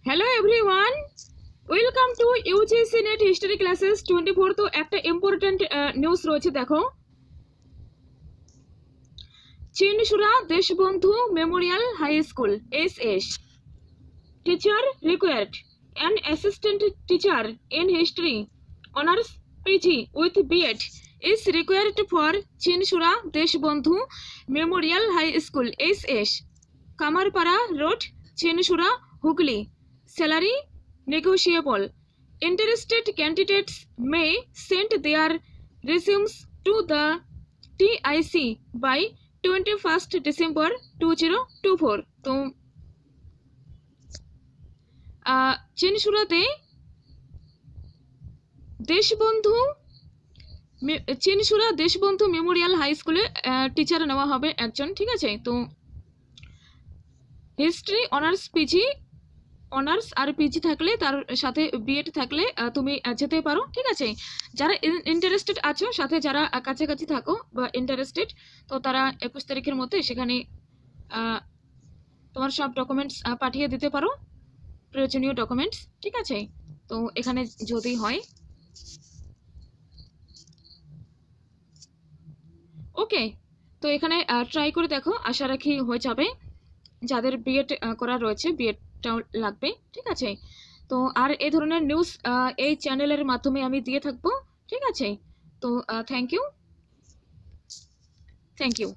Hello everyone, welcome to UGC NET history classes 24। তো একটা important news রয়েছে, দেখো। Chinsurah Deshbandhu Memorial High School SS teacher required an assistant teacher in history honours PG with BEd is required for Chinsurah Deshbandhu Memorial High School SS Kamarpara Road Chinsurah Hooghly. Salary negotiable. Interested candidates may send their resumes to the TIC by 21st December 2024। তো চিনসুরাতে Chinsurah Deshbandhu Memorial high স্কুলে teacher নেওয়া হবে একজন, ঠিক আছে। তো history honours PG, honours আর PG থাকলে তার সাথে বিএড থাকলে তুমি যেতে পারো, ঠিক আছে। যারা ইন্টারেস্টেড আছো, সাথে যারা কাছাকাছি থাকো বা ইন্টারেস্টেড, তো তারা 21 তারিখের মধ্যে সেখানে তোমার সব ডকুমেন্টস পাঠিয়ে দিতে পারো, প্রয়োজনীয় ডকুমেন্টস, ঠিক আছে। তো এখানে যদি হয়, ওকে। তো এখানে ট্রাই করে দেখো, আশা রাখি হয়ে যাবে। যাদের বিএড করা রয়েছে, বিএডটাও লাগবে, ঠিক আছে। তো আর এই ধরনের নিউজ এই চ্যানেলের মাধ্যমে আমি দিয়ে থাকবো, ঠিক আছে। তো থ্যাংক ইউ।